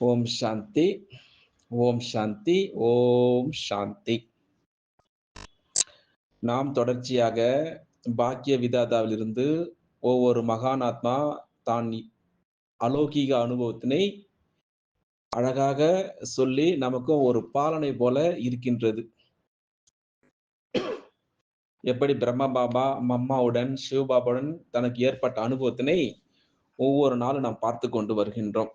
ஓம் சாந்தி, ஓம் சாந்தி, ஓம் சாந்தி. நாம் தொடர்ச்சியாக பாக்கிய விதாதாவிலிருந்து ஒவ்வொரு மகானாத்மா தான் அலௌகீக அனுபவத்தினை அழகாக சொல்லி நமக்கும் ஒரு பாலனை போல இருக்கின்றது. எப்படி பிரம்ம பாபா மம்மாவுடன் சிவபாபாவுடன் தனக்கு ஏற்பட்ட அனுபவத்தினை ஒவ்வொரு நாளும் நாம் பார்த்து கொண்டு வருகின்றோம்.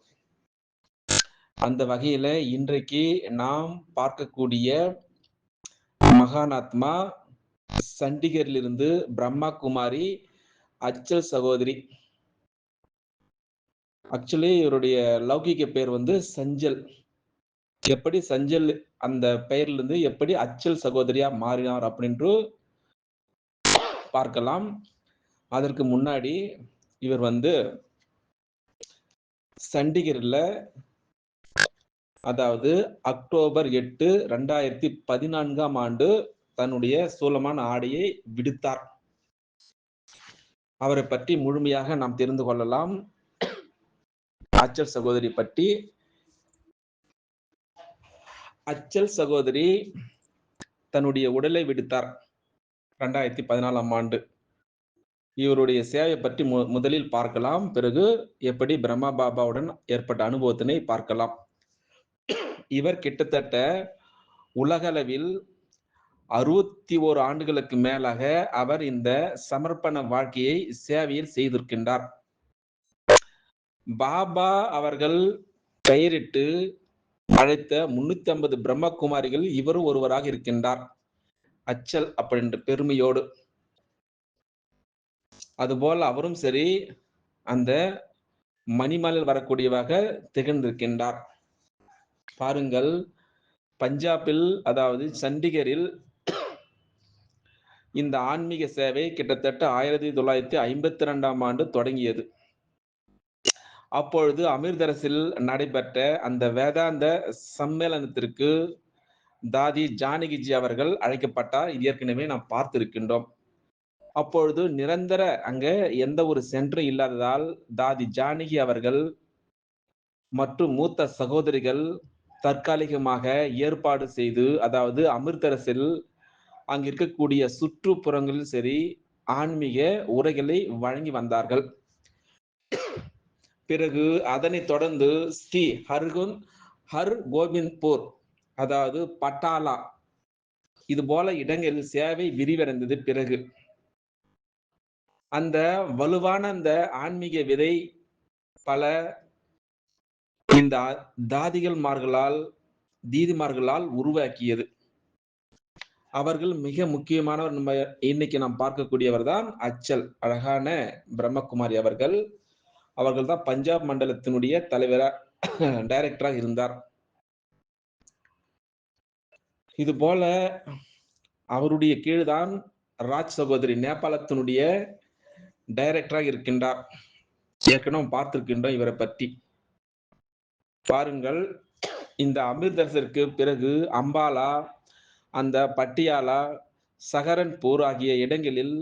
அந்த வகையில இன்றைக்கு நாம் பார்க்கக்கூடிய மகானாத்மா சண்டிகரிலிருந்து பிரம்மா குமாரி அச்சல் சகோதரி. ஆக்சுவலி இவருடைய லௌகிக பெயர் சஞ்சல். எப்படி சஞ்சல் அந்த பெயரிலிருந்து எப்படி அச்சல் சகோதரியா மாறினார் அப்படின்று பார்க்கலாம். அதற்கு முன்னாடி இவர் சண்டிகர்ல அதாவது அக்டோபர் 8, 2014ஆம் ஆண்டு தன்னுடைய சூலமான ஆடையை விடுத்தார். அவரை பற்றி முழுமையாக நாம் தெரிந்து கொள்ளலாம். அச்சல் சகோதரி பற்றி. அச்சல் சகோதரி தன்னுடைய உடலை விடுத்தார் 2014ஆம் ஆண்டு. இவருடைய சேவை பற்றி முதலில் பார்க்கலாம். பிறகு எப்படி பிரம்மா பாபாவுடன் ஏற்பட்ட அனுபவத்தினை பார்க்கலாம். இவர் கிட்டத்தட்ட உலகளவில் 61 ஆண்டுகளுக்கு மேலாக அவர் இந்த சமர்ப்பண வாழ்க்கையை சேவையில் செய்திருக்கின்றார். பாபா அவர்கள் பெயரிட்டு அழைத்த 350 பிரம்மகுமாரிகள் இவரும் ஒருவராக இருக்கின்றார். அச்சல் அப்படின்ற பெருமையோடு. அதுபோல் அவரும் சரி அந்த மணிமலையில் வரக்கூடியவாக திகழ்ந்திருக்கின்றார். பாருங்கள், பஞ்சாபில் அதாவது சண்டிகரில் இந்த ஆன்மீக சேவை கிட்டத்தட்ட 1952ஆம் ஆண்டு தொடங்கியது. அப்பொழுது அமிர்தரசில் நடைபெற்ற அந்த வேதாந்த சம்மேளனத்திற்கு தாதி ஜானகிஜி அவர்கள் அழைக்கப்பட்டார். இது ஏற்கனவே நாம் பார்த்திருக்கின்றோம். அப்பொழுது நிரந்தர அங்க எந்த ஒரு சென்டரும் இல்லாததால் தாதி ஜானகி அவர்கள் மற்றும் மூத்த சகோதரிகள் தற்காலிகமாக ஏற்பாடு செய்து, அதாவது அமிர்தரசில் அங்கு இருக்கக்கூடிய சுற்றுப்புறங்களில் சரி ஆன்மீக உரைகளை வழங்கி வந்தார்கள். பிறகு அதனை தொடர்ந்து ஸ்ரீ ஹர் கோபிந்த்பூர் அதாவது பட்டாலா இது போல இடங்களில் சேவை விரிவடைந்தது. பிறகு அந்த வலுவான அந்த ஆன்மீக விதை பல இந்த தீதிமார்களால் உருவாக்கியது. அவர்கள் மிக முக்கியமானவர். நம்ம இன்னைக்கு நாம் பார்க்கக்கூடியவர் தான் அச்சல், அழகான பிரம்மகுமாரி அவர்கள். அவர்கள் தான் பஞ்சாப் மண்டலத்தினுடைய தலைவரா டைரக்டராக இருந்தார். இது போல அவருடைய கீழ்தான் ராஜ் சகோதரி நேபாளத்தினுடைய டைரக்டராக இருக்கின்றார். ஏற்கனவே பார்த்திருக்கின்றோம் இவரை பற்றி. பாருங்கள், இந்த அமிர்தசருக்கு பிறகு அம்பாலா, அந்த பட்டியாலா, சஹரன்பூர் ஆகிய இடங்களில்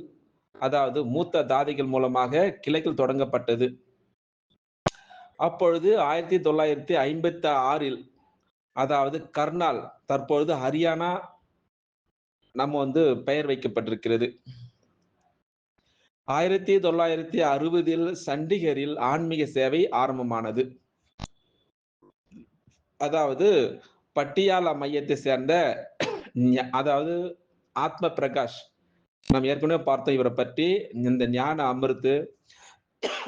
அதாவது மூத்த தாதிகள் மூலமாக கிளைகள் தொடங்கப்பட்டது. அப்பொழுது 1956இல் அதாவது கர்னால், தற்பொழுது ஹரியானா நம்ம பெயர் வைக்கப்பட்டிருக்கிறது. 1960இல் சண்டிகரில் ஆன்மீக சேவை ஆரம்பமானது. அதாவது பட்டியாலா மையத்தை சேர்ந்த அதாவது ஆத்ம பிரகாஷ், நாம் ஏற்கனவே பார்த்தோம் இவரை பற்றி. இந்த ஞான அமிர்து,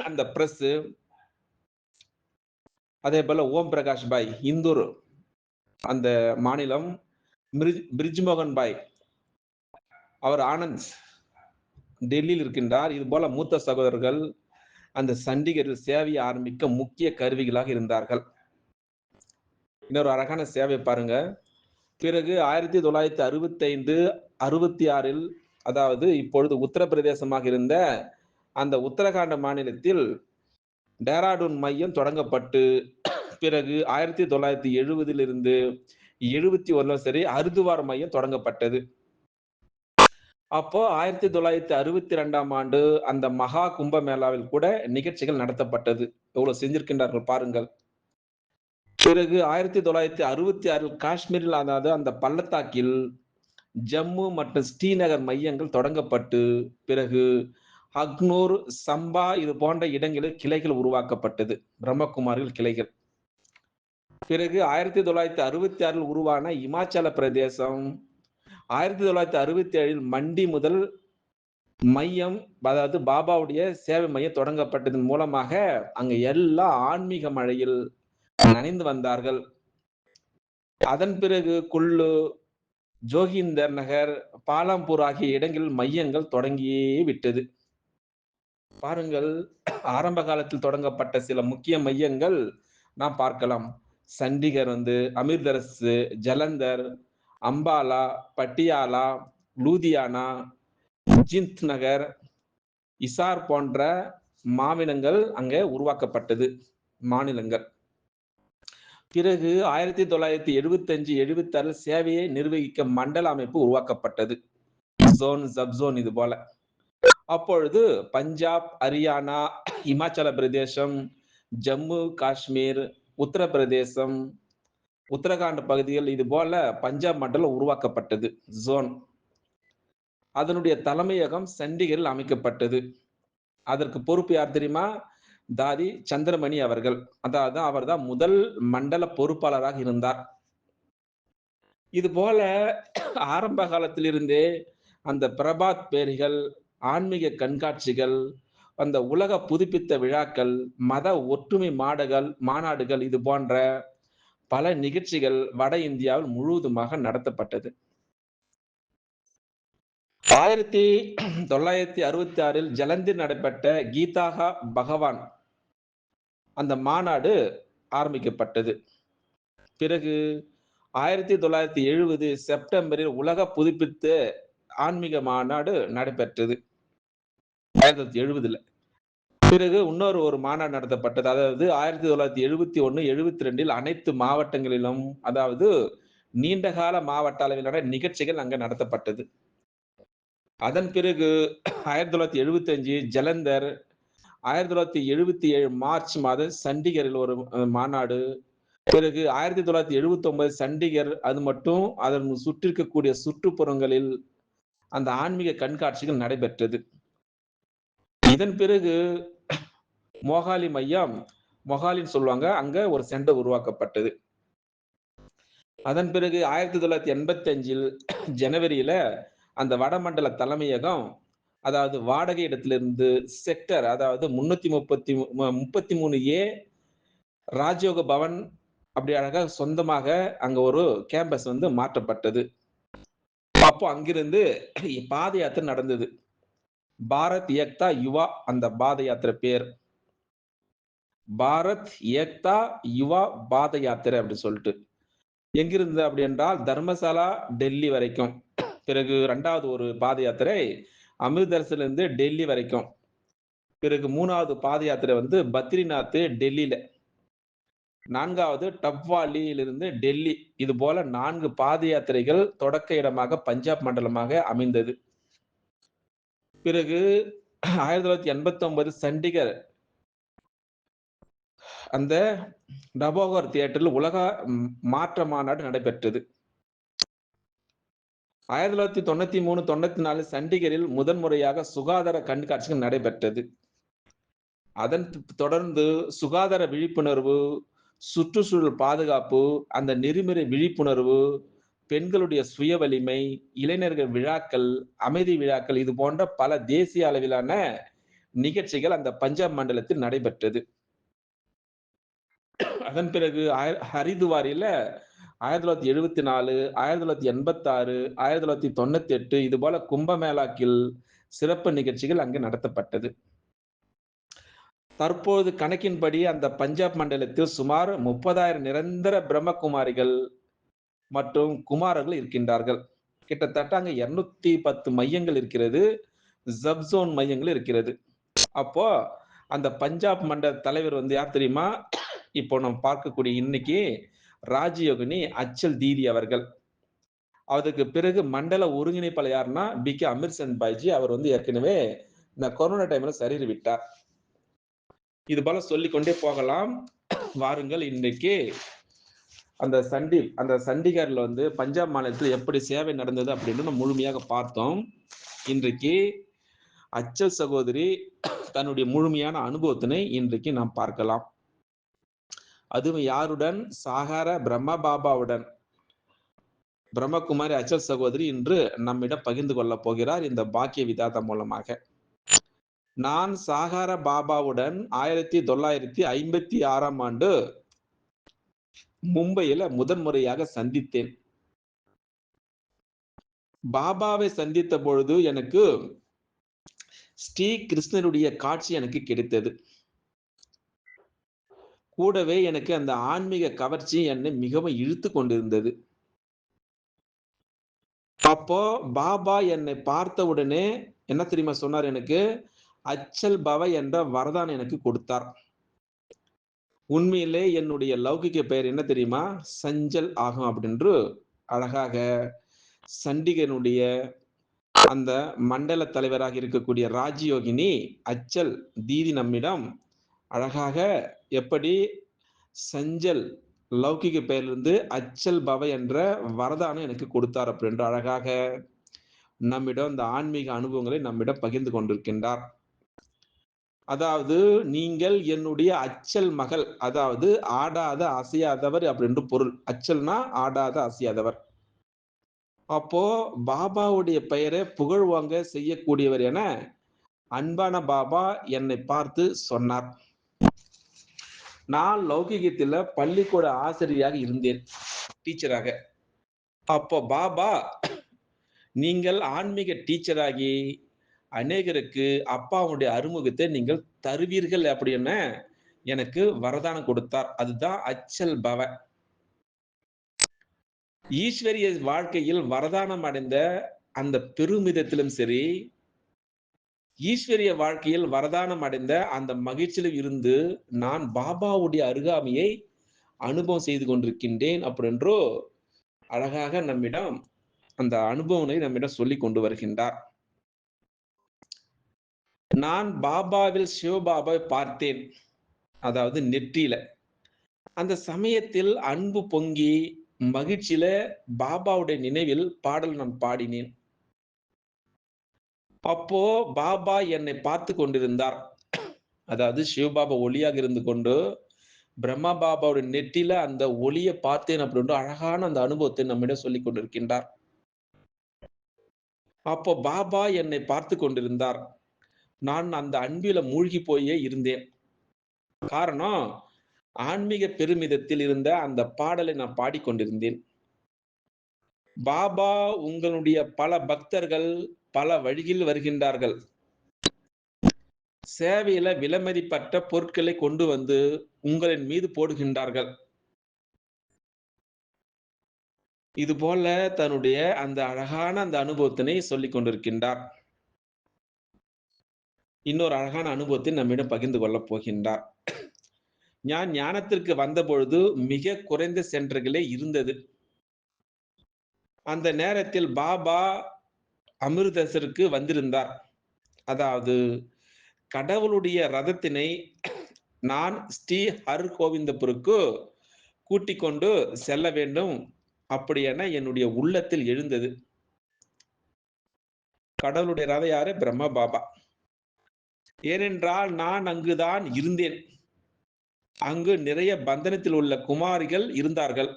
அந்த பிரஸ், அதே போல ஓம் பிரகாஷ் பாய் இந்தூர் அந்த மாநிலம், பிரிஜ்மோகன் பாய் அவர் ஆனந்த் டெல்லியில் இருக்கின்றார். இது போல மூத்த சகோதரர்கள் அந்த சண்டிகரில் சேவையை ஆரம்பிக்க முக்கிய கருவிகளாக இருந்தார்கள். இன்னொரு அழகான சேவை பாருங்க. பிறகு 1965, 66இல் அதாவது இப்பொழுது உத்தரப்பிரதேசமாக இருந்த அந்த உத்தரகாண்ட் மாநிலத்தில் டேராடூன் மையம் தொடங்கப்பட்டு, பிறகு 1970இலிருந்து 71 சரி ஹரித்துவார் மையம் தொடங்கப்பட்டது. அப்போ 1962ஆம் ஆண்டு அந்த மகா கும்ப மேளாவில் கூட நிகழ்ச்சிகள் நடத்தப்பட்டது. எவ்வளவு செஞ்சிருக்கின்றார்கள் பாருங்கள். பிறகு 1966 காஷ்மீரில், அதாவது அந்த பள்ளத்தாக்கில் ஜம்மு மற்றும் ஸ்ரீநகர் மையங்கள் தொடங்கப்பட்டு, பிறகு அக்னூர், சம்பா இது போன்ற இடங்களில் கிளைகள் உருவாக்கப்பட்டது. பிரம்மகுமாரிகள் கிளைகள். பிறகு 1966 உருவான இமாச்சல பிரதேசம், 1967 மண்டி முதல் மையம், அதாவது பாபாவுடைய சேவை மையம் தொடங்கப்பட்டதன் மூலமாக அங்க எல்லா ஆன்மீக மழையில் நனைந்து வந்தார்கள். அதன் பிறகு குல்லு, ஜோகிந்தர் நகர், பாலம்பூர் ஆகிய இடங்களில் மையங்கள் தொடங்கியே விட்டது. பாருங்கள், ஆரம்ப காலத்தில் தொடங்கப்பட்ட சில முக்கிய மையங்கள் நாம் பார்க்கலாம். சண்டிகர் அமிர்தசரஸ், ஜலந்தர், அம்பாலா, பட்டியாலா, லூதியானா, ஜிந்த் நகர், இசார் போன்ற மாநிலங்கள் அங்கே உருவாக்கப்பட்டது. மாநிலங்கள். பிறகு 1975, 76 சேவையை நிர்வகிக்க மண்டல அமைப்பு உருவாக்கப்பட்டது. ஜோன், சப்ஜோன் இது போல. அப்பொழுது பஞ்சாப், ஹரியானா, இமாச்சல பிரதேசம், ஜம்மு காஷ்மீர், உத்தரப்பிரதேசம், உத்தரகாண்ட் பகுதிகள் இது போல பஞ்சாப் மண்டலம் உருவாக்கப்பட்டது. ஜோன். அதனுடைய தலைமையகம் சண்டிகரில் அமைக்கப்பட்டது. அதற்கு பொறுப்பு யார் தெரியுமா? தாதி சந்திரமணி அவர்கள். அதாவது அவர்தான் முதல் மண்டல பொறுப்பாளராக இருந்தார். இது போல ஆரம்ப காலத்திலிருந்தே அந்த பிரபாத் பேரிகள், ஆன்மீக கண்காட்சிகள், அந்த உலக புதுப்பித்த விழாக்கள், மத ஒற்றுமை மாநாடுகள் இது போன்ற பல நிகழ்ச்சிகள் வட இந்தியாவில் முழுவதுமாக நடத்தப்பட்டது. 1966 ஜலந்தில் நடைபெற்ற கீதாகா பகவான் அந்த மாநாடு ஆரம்பிக்கப்பட்டது. பிறகு 1970 செப்டம்பரில் உலக புதுப்பித்த ஆன்மீக மாநாடு நடைபெற்றது. 1970. பிறகு இன்னொரு மாநாடு நடத்தப்பட்டது. அதாவது 1971, 72 அனைத்து மாவட்டங்களிலும், அதாவது நீண்டகால மாவட்ட அளவிலான நிகழ்ச்சிகள் அங்க நடத்தப்பட்டது. அதன் பிறகு 1975 ஜலந்தர், 1977 மார்ச் மாதம் சண்டிகரில் ஒரு மாநாடு. பிறகு 1979 சண்டிகர், அது மட்டும் அதன் சுற்றிருக்கக்கூடிய சுற்றுப்புறங்களில் அந்த ஆன்மீக கண்காட்சிகள் நடைபெற்றது. இதன் பிறகு மொஹாலி மையம், மொஹாலின்னு சொல்லுவாங்க, அங்க ஒரு சென்டர் உருவாக்கப்பட்டது. அதன் பிறகு 1985 ஜனவரியில அந்த வடமண்டல தலைமையகம், அதாவது வாடகை இடத்திலிருந்து செக்டர், அதாவது 333A ராஜயோக பவன் அப்படி அழகா சொந்தமாக அங்க ஒரு கேம்பஸ் மாற்றப்பட்டது. அப்போ அங்கிருந்து பாத யாத்திரை நடந்தது. பாரத் ஏக்தா யுவா அந்த பாத யாத்திரை பேர். பாரத் ஏக்தா யுவா பாத யாத்திரை அப்படி சொல்லிட்டு. எங்கிருந்து அப்படி என்றால் தர்மசாலா டெல்லி வரைக்கும். பிறகு 2வது ஒரு பாத யாத்திரை அமிர்தசரஸ்ல இருந்து டெல்லி வரைக்கும். பிறகு 3வது பாத யாத்திரை பத்ரிநாத் டெல்லியில. 4வது டப்வாலியிலிருந்து டெல்லி. இது போல 4 பாத யாத்திரைகள் தொடக்க இடமாக பஞ்சாப் மண்டலமாக அமைந்தது. பிறகு 1989 சண்டிகர் அந்த டபோகர் தியேட்டரில் உலக மாற்ற மாநாடு நடைபெற்றது. 1993, 94 சண்டிகரில் முதன்முறையாக சுகாதார கண்காட்சிகள் நடைபெற்றது. அதன் தொடர்ந்து சுகாதார விழிப்புணர்வு, சுற்றுச்சூழல் பாதுகாப்பு, அந்த நெறிமுறை விழிப்புணர்வு, பெண்களுடைய சுய வலிமை, இளைஞர்கள் விழாக்கள், அமைதி விழாக்கள் இது போன்ற பல தேசிய அளவிலான நிகழ்ச்சிகள் அந்த பஞ்சாப் மண்டலத்தில் நடைபெற்றது. அதன் பிறகு ஹரிதுவாரில 1974, 1986, 1998 இது போல கும்பமேளாக்கில் சிறப்பு நிகழ்ச்சிகள் அங்கு நடத்தப்பட்டது. தற்போது கணக்கின்படி அந்த பஞ்சாப் மண்டலத்தில் சுமார் 30,000 நிரந்தர பிரம்மகுமாரிகள் மற்றும் குமாரர்கள் இருக்கின்றார்கள். கிட்டத்தட்ட அங்க 210 மையங்கள் இருக்கிறது. சப்ஜோன் மையங்கள் இருக்கிறது. அப்போ அந்த பஞ்சாப் மண்டல தலைவர் யார் தெரியுமா? இப்போ நம்ம பார்க்கக்கூடிய இன்னைக்கு ராஜயோகினி அச்சல் தீதி அவர்கள். அதுக்கு பிறகு மண்டல ஒருங்கிணைப்பாளர் யாருன்னா பி.கே. அமிர்சந்த் பாய்ஜி. அவர் ஏற்கனவே இந்த கொரோனா டைம்ல சரீர் விட்டார். இது போல சொல்லிக்கொண்டே போகலாம். வாருங்கள், இன்றைக்கு அந்த சண்டிகர்ல வந்து பஞ்சாப் மாநிலத்தில் எப்படி சேவை நடந்தது அப்படின்னு நம்ம முழுமையாக பார்த்தோம். இன்றைக்கு அச்சல் சகோதரி தன்னுடைய முழுமையான அனுபவத்தினை இன்றைக்கு நாம் பார்க்கலாம். அதுவும் யாருடன்? சாகார பிரம்ம பாபாவுடன். பிரம்மகுமாரி அச்சல் சகோதரி இன்று நம்மிடம் பகிர்ந்து கொள்ள போகிறார் இந்த பாக்கிய விதாதா மூலமாக. நான் சாகார பாபாவுடன் 1956ஆம் ஆண்டு மும்பையில முதன்முறையாக சந்தித்தேன். பாபாவை சந்தித்த பொழுது எனக்கு ஸ்ரீ கிருஷ்ணருடைய காட்சி எனக்கு கிடைத்தது. கூடவே எனக்கு அந்த ஆன்மீக கவர்ச்சி என்னை மிகவும் இழுத்து கொண்டிருந்தது. அப்போ பாபா என்னை பார்த்தவுடனே என்ன தெரியுமா சொன்னார் எனக்கு? அச்சல் பவ என்ற வரதானம் எனக்கு கொடுத்தார். உண்மையிலே என்னுடைய லௌகிக பெயர் என்ன தெரியுமா? சஞ்சல் ஆகும் அப்படின்று அழகாக சண்டிகனுடைய அந்த மண்டல தலைவராக இருக்கக்கூடிய ராஜயோகினி அச்சல் தீதி நம்மிடம் அழகாக எப்படி சஞ்சல் லௌகிக பெயரிலிருந்து அச்சல் பவ என்ற வரதானம் எனக்கு கொடுத்தார் அப்படின்ற அழகாக நம்மிடம் இந்த ஆன்மீக அனுபவங்களை நம்மிடம் பகிர்ந்து கொண்டிருக்கின்றார். அதாவது நீங்கள் என்னுடைய அச்சல் மகள், அதாவது ஆடாத அசையாதவர் அப்படின்னு பொருள். அச்சல்னா ஆடாத அசையாதவர். அப்போ பாபாவுடைய பெயரை புகழ்வாங்க செய்யக்கூடியவர் என அன்பான பாபா என்னை பார்த்து சொன்னார். நான் லௌகிகத்துல பள்ளிக்கூட ஆசிரியராக இருந்தேன், டீச்சராக. அப்போ பாபா நீங்கள் ஆன்மீக டீச்சராகி அநேகருக்கு அப்பாவுடைய அறிமுகத்தை நீங்கள் தருவீர்கள் அப்படின்னு எனக்கு வரதானம் கொடுத்தார். அதுதான் அச்சல் பவ. ஈஸ்வரிய வாழ்க்கையில் வரதானம் அடைந்த அந்த பெருமிதத்திலும் சரி, ஈஸ்வரிய வாழ்க்கையில் வரதானம் அடைந்த அந்த மகிழ்ச்சியிலும் இருந்து நான் பாபாவுடைய அருகாமையை அனுபவம் செய்து கொண்டிருக்கின்றேன் அப்படின்றோ அழகாக நம்மிடம் அந்த அனுபவங்களை நம்மிடம் சொல்லி கொண்டு வருகின்றார். நான் பாபாவில் சிவபாபாவை பார்த்தேன், அதாவது நெற்றியில. அந்த சமயத்தில் அன்பு பொங்கி மகிழ்ச்சியில பாபாவுடைய நினைவில் பாடல் நான் பாடினேன். அப்போ பாபா என்னை பார்த்து கொண்டிருந்தார். அதாவது சிவபாபா ஒளியாக இருந்து கொண்டு பிரம்மா பாபாவுடைய நெற்றியில அந்த ஒளியை பார்த்தேன் அப்படின்ற அழகான அந்த அனுபவத்தை நம்மிடம் சொல்லிக் கொண்டிருக்கின்றார். அப்போ பாபா என்னை பார்த்து கொண்டிருந்தார். நான் அந்த அன்பில மூழ்கி போயே இருந்தேன். காரணம், ஆன்மீக பெருமிதத்தில் இருந்த அந்த பாடலை நான் பாடிக்கொண்டிருந்தேன். பாபா உங்களுடைய பல பக்தர்கள் பல வழியில் வருகின்றார்கள். சேவையில விலைமதிப்பற்ற பொருட்களை கொண்டு வந்து உங்களின் மீது போடுகின்றார்கள். இது போல தன்னுடைய அந்த அழகான அந்த அனுபவத்தினை சொல்லிக் கொண்டிருக்கின்றார். இன்னொரு அழகான அனுபவத்தை நம்மிடம் பகிர்ந்து கொள்ளப் போகின்றார். நான் ஞானத்திற்கு வந்த பொழுது மிக குறைந்த சென்டர்களே இருந்தது. அந்த நேரத்தில் பாபா அமிர்தசருக்கு வந்திருந்தார். அதாவது கடவுளுடைய ரதத்தினை நான் ஸ்ரீ ஹர் கோவிந்தபுருக்கு கூட்டிக் கொண்டு செல்ல வேண்டும் அப்படி என என்னுடைய உள்ளத்தில் எழுந்தது. கடவுளுடைய ரதம் யாரு? பிரம்மா பாபா. ஏனென்றால் நான் அங்குதான் இருந்தேன். அங்கு நிறைய பந்தனத்தில் உள்ள குமாரிகள் இருந்தார்கள்.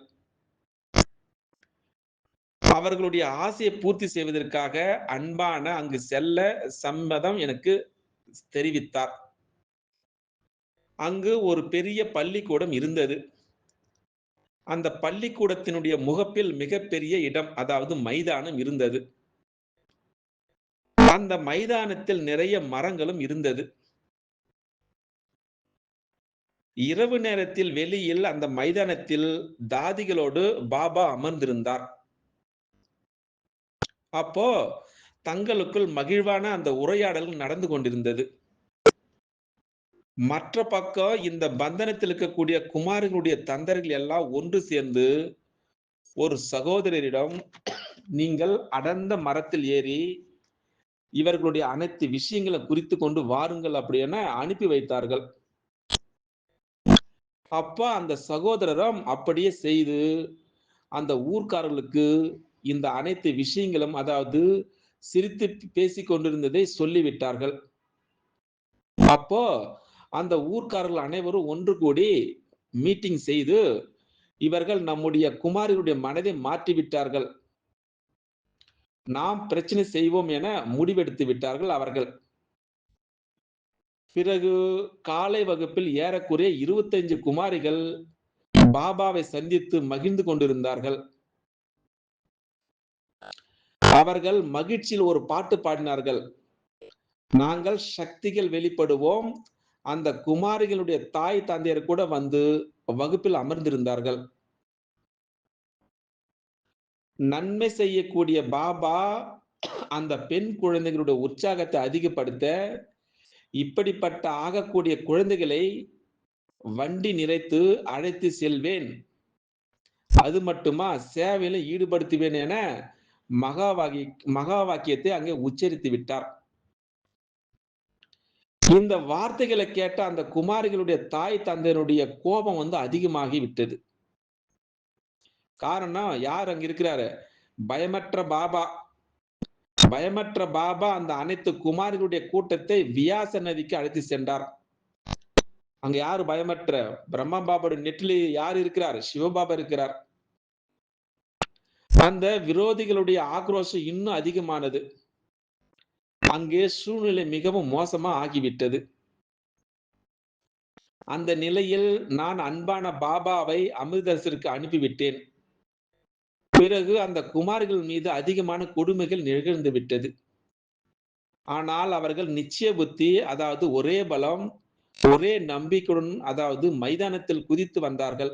அவர்களுடைய ஆசையை பூர்த்தி செய்வதற்காக அன்பான அங்கு செல்ல சம்மதம் எனக்கு தெரிவித்தார். அங்கு ஒரு பெரிய பள்ளிக்கூடம் இருந்தது. அந்த பள்ளிக்கூடத்தினுடைய முகப்பில் மிகப்பெரிய இடம், அதாவது மைதானம் இருந்தது. அந்த மைதானத்தில் நிறைய மரங்களும் இருந்தது. இரவு நேரத்தில் வெளியில் அந்த மைதானத்தில் தாதிகளோடு பாபா அமர்ந்திருந்தார். அப்போ தங்களுக்குள் மகிழ்வான அந்த உரையாடல் நடந்து கொண்டிருந்தது. மற்ற பக்கம் இந்த பந்தனத்தில் இருக்கக்கூடிய குமாரர்களுடைய தந்தர்கள் எல்லாம் ஒன்று சேர்ந்து ஒரு சகோதரரிடம், நீங்கள் அடர்ந்த மரத்தில் ஏறி இவர்களுடைய அனைத்து விஷயங்களை குறித்து கொண்டு வாருங்கள் அப்படி என அனுப்பி வைத்தார்கள். அப்ப அந்த சகோதரரும் அப்படியே செய்து அந்த ஊர்க்காரர்களுக்கு இந்த அனைத்து விஷயங்களும், அதாவது சிரித்து பேசிக் கொண்டிருந்ததை சொல்லிவிட்டார்கள். அப்போ அந்த ஊர்க்காரர்கள் அனைவரும் ஒன்று கூடி மீட்டிங் செய்து, இவர்கள் நம்முடைய குமாரியுடைய மனதை மாற்றிவிட்டார்கள். நாம் பிரச்சனை செய்வோம் என முடிவெடுத்து விட்டார்கள் அவர்கள். பிறகு காலை வகுப்பில் ஏறக்குறைய 25 குமாரிகள் பாபாவை சந்தித்து மகிழ்ந்து கொண்டிருந்தார்கள். அவர்கள் மகிழ்ச்சியில் ஒரு பாட்டு பாடினார்கள். நாங்கள் சக்திகள் வெளிப்படுவோம். அந்த குமாரிகளுடைய தாய் தந்தையர் கூட வந்து வகுப்பில் அமர்ந்திருந்தார்கள். நன்மை செய்யக்கூடிய பாபா அந்த பெண் குழந்தைகளுடைய உற்சாகத்தை அதிகப்படுத்த, இப்படிப்பட்ட ஆகக்கூடிய குழந்தைகளை வண்டி நிறைத்து அழைத்து செல்வேன். அது மட்டுமா, சேவையில ஈடுபடுத்துவேன் என மகா வாக்கியத்தை அங்கே உச்சரித்து விட்டார். இந்த வார்த்தைகளை கேட்ட அந்த குமாரிகளுடைய தாய் தந்தையருடைய கோபம் அதிகமாகி விட்டது. காரணம், யார் அங்க இருக்கிறாரு? பயமற்ற பாபா. பயமற்ற பாபா அந்த அனைத்து குமாரிகளுடைய கூட்டத்தை வியாச நதிக்கு அழைத்து சென்றார். அங்க யாரு பயமற்ற? பிரம்மா பாபாவுடைய நெற்றிலே யார் இருக்கிறார்? சிவபாபா இருக்கிறார். அந்த விரோதிகளுடைய ஆக்ரோஷம் இன்னும் அதிகமானது. அங்கே சூழ்நிலை மிகவும் மோசமா ஆகிவிட்டது. அந்த நிலையில் நான் அன்பான பாபாவை அமிர்தசரஸுக்கு அனுப்பிவிட்டேன். பிறகு அந்த குமாரிகள் மீது அதிகமான கொடுமைகள் நிகழ்ந்து விட்டது. ஆனால் அவர்கள் நிச்சய புத்தி, அதாவது ஒரே பலம், ஒரே நம்பிக்கையுடன் மைதானத்தில் குதித்து வந்தார்கள்.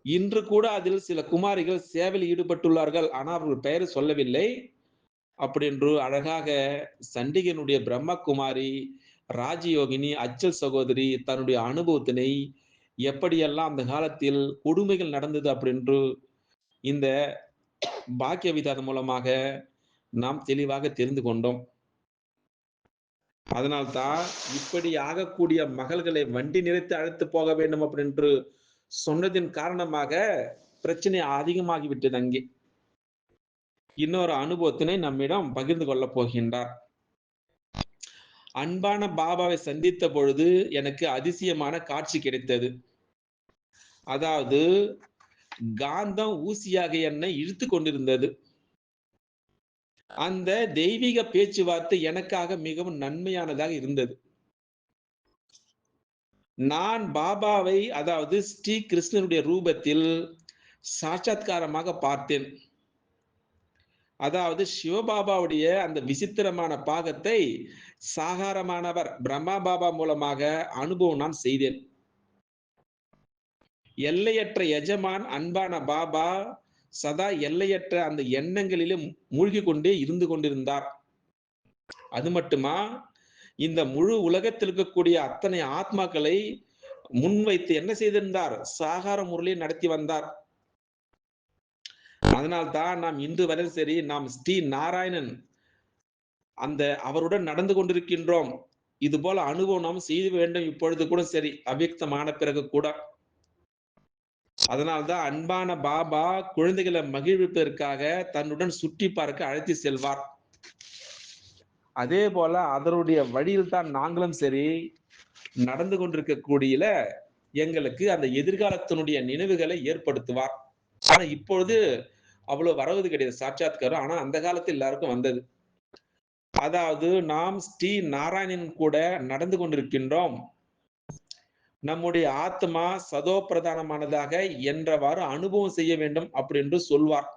இன்று கூட அதில் சில குமாரிகள் சேவையில் ஈடுபட்டுள்ளார்கள். ஆனால் அவர்கள் பெயரை சொல்லவில்லை. அப்படி என்று அழகாக சண்டிகனுடைய பிரம்மகுமாரி, ராஜயோகினி, அச்சல் சகோதரி தன்னுடைய அனுபவத்தினை எப்படியெல்லாம் அந்த காலத்தில் கொடுமைகள் நடந்தது அப்படின்று இந்த பாக்கிய விதாதம் மூலமாக நாம் தெளிவாக தெரிந்து கொண்டோம். அதனால்தான் இப்படி ஆகக்கூடிய மகள்களை வண்டி நிறைத்து அழைத்து போக வேண்டும் அப்படின்று சொன்னதின் காரணமாக பிரச்சனை அதிகமாகிவிட்டது. அங்கே இன்னொரு அனுபவத்தினை நம்மிடம் பகிர்ந்து கொள்ளப் போகின்றார். அன்பான பாபாவை சந்தித்த பொழுது எனக்கு அதிசயமான காட்சி கிடைத்தது. அதாவது காந்தம் ஊசியாக என்னை இழுத்து கொண்டிருந்தது. அந்த தெய்வீக பேச்சுவார்த்தை எனக்காக மிகவும் நன்மையானதாக இருந்தது. நான் பாபாவை, அதாவது ஸ்ரீ கிருஷ்ணனுடைய ரூபத்தில் சாட்சாத்காரமாக பார்த்தேன். அதாவது சிவபாபாவுடைய அந்த விசித்திரமான பாகத்தை சாகாரமானவர் பிரம்மா பாபா மூலமாக அனுபவம் நான் செய்தேன். எல்லையற்ற எஜமான் அன்பான பாபா சதா எல்லையற்ற அந்த எண்ணங்களிலே மூழ்கி கொண்டே இருந்து கொண்டிருந்தார். அது மட்டுமா, இந்த முழு உலகத்தில் இருக்கக்கூடிய அத்தனை ஆத்மாக்களை முன்வைத்து என்ன செய்திருந்தார்? சாகார முறையில் நடத்தி வந்தார். அதனால்தான் நாம் இன்று வரை சரி, நாம் ஸ்ரீ நாராயணன் அந்த அவருடன் நடந்து கொண்டிருக்கின்றோம். இது போல அனுபவம் நாம் செய்ய வேண்டும். இப்பொழுது கூட சரி, அவ்யக்தமான பிறகு கூட. அதனால்தான் அன்பான பாபா குழந்தைகளை மகிழ்விப்பதற்காக தன்னுடன் சுற்றி பார்க்க அழைத்து செல்வார். அதே போல அதனுடைய வழியில் தான் நாங்களும் சரி நடந்து கொண்டிருக்கக்கூடிய எங்களுக்கு அந்த எதிர்காலத்தினுடைய நினைவுகளை ஏற்படுத்துவார். ஆனா இப்பொழுது அவ்வளவு வரவது கிடையாது சாட்சாத்காரம். ஆனா அந்த காலத்தில் எல்லாருக்கும் வந்தது. அதாவது நாம் ஸ்ரீ நாராயணன் கூட நடந்து கொண்டிருக்கின்றோம். நம்முடைய ஆத்மா சதோ பிரதானமானதாக என்றவாறு அனுபவம் செய்ய வேண்டும் அப்படி என்று சொல்வார்.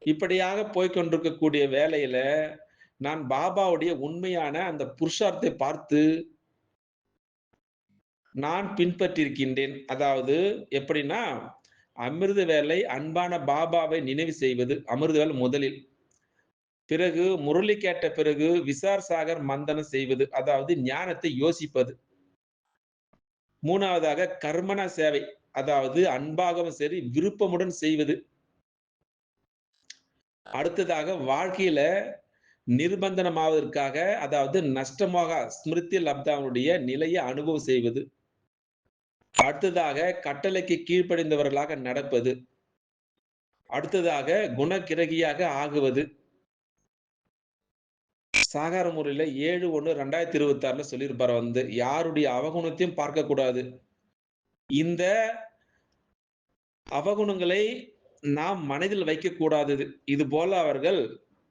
இப்படியாக போய்கொண்டிருக்கக்கூடிய வேளையில நான் பாபாவுடைய உண்மையான அந்த புருஷார்த்தை பார்த்து நான் பின்பற்றிருக்கின்றேன். அதாவது எப்படின்னா, அமிர்த வேலை அன்பான பாபாவை நினைவு செய்வது அமிர்த வேலை முதலில். பிறகு முரளி கேட்ட பிறகு விசார் சாகர் மந்தனம் செய்வது, அதாவது ஞானத்தை யோசிப்பது. மூணாவதாக கர்மண சேவை, அதாவது அன்பாகவும் சரி விருப்பமுடன் செய்வது. அடுத்ததாக வாழ்க்கையில நிர்பந்தனமாவதற்காக, அதாவது நஷ்டமாக ஸ்மிருதி லப்தாவுடைய நிலையை அனுபவம் செய்வது. அடுத்ததாக கட்டளைக்கு கீழ்ப்படிந்தவர்களாக நடப்பது. அடுத்ததாக குணக்கிரகியாக ஆகுவது. சாகார முறையில 7/1/2026ல சொல்லியிருப்பாரு யாருடைய அவகுணத்தையும் பார்க்கக்கூடாது. இந்த அவகுணங்களை நாம் மனதில் வைக்கக்கூடாது. இது போல அவர்கள்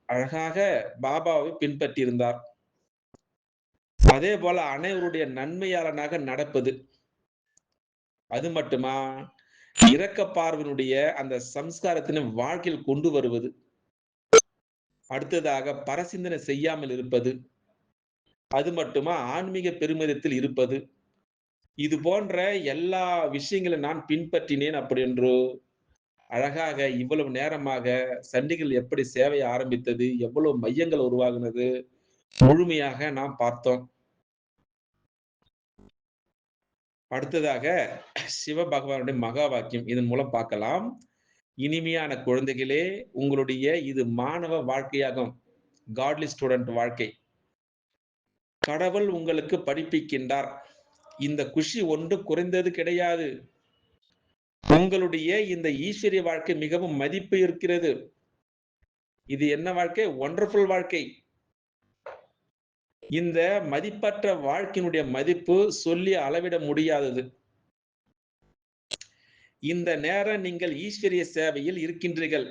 அழகாக பாபாவை பின்பற்றியிருந்தார். அதே போல அனைவருடைய நன்மையாளனாக நடப்பது. அது மட்டுமா, இரக்கப்பார்வையினுடைய அந்த சம்ஸ்காரத்தினை வாழ்க்கையில் கொண்டு வருவது. அடுத்ததாக பரசிந்தனை செய்யாமல் இருப்பது. அது மட்டுமா, ஆன்மீக பெருமிதத்தில் இருப்பது. இது போன்ற எல்லா விஷயங்களை நான் பின்பற்றினேன் அப்படி என்று அழகாக இவ்வளவு நேரமாக சண்டிகள் எப்படி சேவை ஆரம்பித்தது, எவ்வளவு மையங்கள் உருவாகினது, முழுமையாக நாம் பார்த்தோம். அடுத்ததாக சிவபகவானுடைய மகா வாக்கியம் இதன் மூலம் பார்க்கலாம். இனிமையான குழந்தைகளே, உங்களுடைய இது மாணவ வாழ்க்கையாகும். காட்லி ஸ்டூடெண்ட் வாழ்க்கை. கடவுள் உங்களுக்கு படிப்பிக்கின்றார். இந்த குஷி ஒன்று குறைந்தது கிடையாது. உங்களுடைய இந்த ஈஸ்வரிய வாழ்க்கை மிகவும் மதிப்பு இருக்கிறது. இது என்ன வாழ்க்கை? ஒண்டர்ஃபுல் வாழ்க்கை. இந்த மதிப்பற்ற வாழ்க்கையினுடைய மதிப்பு சொல்லி அளவிட முடியாதது. இந்த நேரம் நீங்கள் ஈஸ்வரிய சேவையில் இருக்கின்றீர்கள்.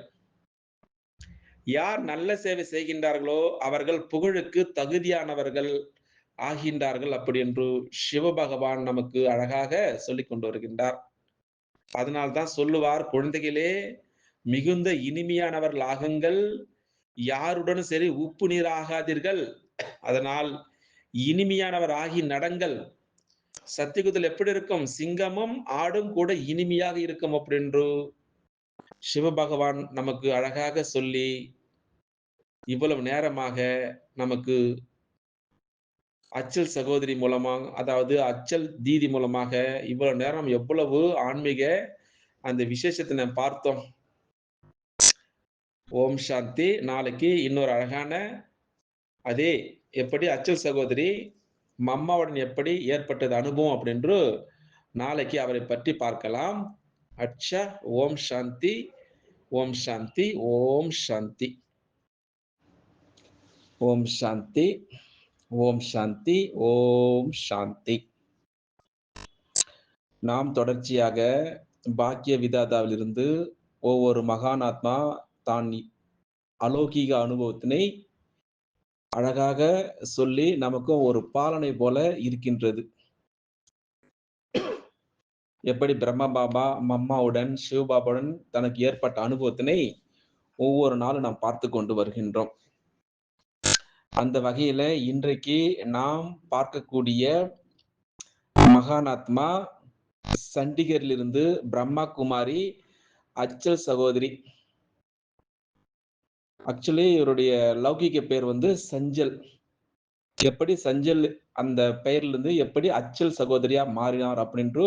யார் நல்ல சேவை செய்கின்றார்களோ அவர்கள் புகழுக்கு தகுதியானவர்கள் ஆகின்றார்கள் அப்படி என்று சிவபகவான் நமக்கு அழகாக சொல்லிக் கொண்டு வருகின்றார். அதனால்தான் சொல்லுவார், குழந்தைகளே மிகுந்த இனிமையானவர்கள் ஆகுங்கள், யாருடனும் சரி உப்பு நீர் ஆகாதீர்கள், அதனால் இனிமையானவர் ஆகி நடங்கள். சத்தியுகத்தில் எப்படி இருக்கும்? சிங்கமும் ஆடும் கூட இனிமையாக இருக்கும் அப்படின்னு சிவபகவான் நமக்கு அழகாக சொல்லி இவ்வளவு நேரமாக நமக்கு அச்சல் சகோதரி மூலமாக, அதாவது அச்சல் தீதி மூலமாக இவ்வளவு நேரம் எவ்வளவு ஆன்மீக அந்த விசேஷத்தை நாம் பார்த்தோம். ஓம் சாந்தி. நாளைக்கு இன்னொரு அழகான அதே எப்படி அச்சல் சகோதரி மம்மாவுடன் எப்படி ஏற்பட்டது அனுபவம் அப்படின்று நாளைக்கு அவரை பற்றி பார்க்கலாம். அச்சா. ஓம் சாந்தி, ஓம் சாந்தி, ஓம் சாந்தி, ஓம் சாந்தி, ஓம் சாந்தி, ஓம் சாந்தி. நாம் தொடர்ச்சியாக பாக்கிய விதாதாவிலிருந்து ஒவ்வொரு மகானாத்மா தான் அலௌகீக அனுபவத்தினை அழகாக சொல்லி நமக்கும் ஒரு பாலனை போல இருக்கின்றது. எப்படி பிரம்ம பாபா மம்மாவுடன் சிவபாபாவுடன் தனக்கு ஏற்பட்ட அனுபவத்தினை ஒவ்வொரு நாளும் நாம் பார்த்து கொண்டு வருகின்றோம். அந்த வகையில இன்றைக்கு நாம் பார்க்கக்கூடிய மகானாத்மா சண்டிகரிலிருந்து பிரம்மா குமாரி அச்சல் சகோதரி. ஆக்சுவலி இவருடைய லௌகிக பேர் சஞ்சல். எப்படி சஞ்சல் அந்த பெயர்ல இருந்து எப்படி அச்சல் சகோதரியா மாறினார் அப்படின்று